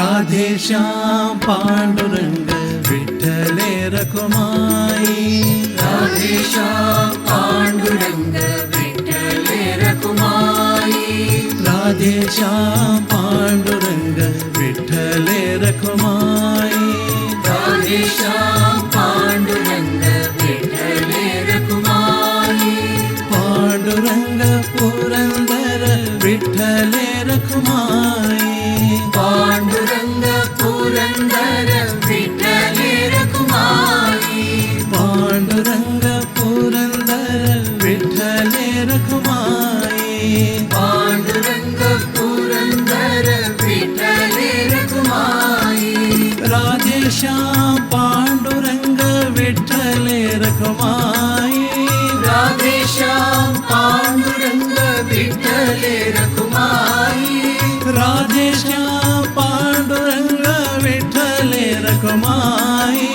Radheshyam Pandurang विठ्ठले Rakhumai. Radheshyam Pandurang विठ्ठले Rakhumai. Radheshyam Pandurang विठ्ठले Rakhumai. Radheshyam Pandurang विठ्ठले Rakhumai. Pandurang Purandar विठ्ठले Rakhumai. Pandurang Purandar विठ्ठले Rakhumai. Pandurang Purandar विठ्ठले Rakhumai. Pandurang Purandar विठ्ठले Rakhumai. Radheshyam Pandurang विठ्ठले Rakhumai. Radheshyam Pandurang विठ्ठले Rakhumai. Radheshyam Pandurang विठ्ठले Rakhumai.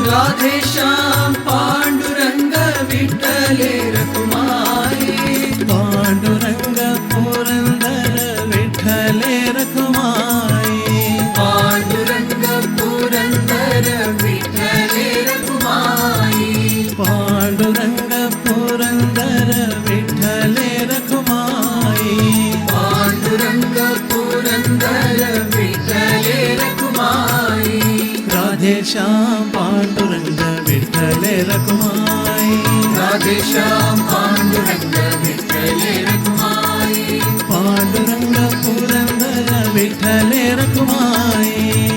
Radheshyam Pandurang विठ्ठले Rakhumai. Pandurang Purandar विठ्ठले Rakhumai. Pandurang Purandar विठ्ठले Rakhumai. Pandurang Purandar विठ्ठले Rakhumai. Pandurang Purandar विठ्ठले Rakhumai. Radheshyam Pandurang विठ्ठले Rakhumai. Radheshyam Pandurang विठ्ठले Rakhumai. Pandurang Purandar विठ्ठले Rakhumai.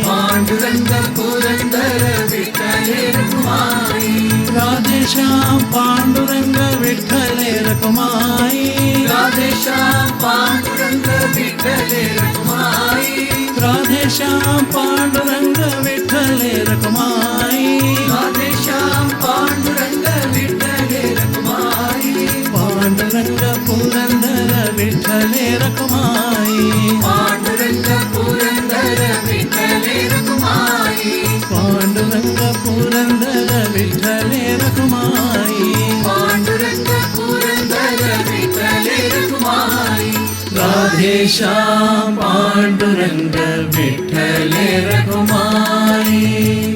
Pandurang Purandar विठ्ठले Rakhumai. Radheshyam Pandurang विठ्ठले Rakhumai. Radheshyam Pandurang विठ्ठले Rakhumai. Radheshyam Pandurang विठ्ठले Rakhumai. Radheshyam Pandurang विठ्ठले Rakhumai. Pandurang Purandar विठ्ठले Rakhumai. Pandurang Purandar विठ्ठले Rakhumai. Pandurang Purandar विठ्ठले Rakhumai. Pandurang Purandar विठ्ठले Rakhumai. Radheshyam Pandurang विठ्ठले Rakhumai.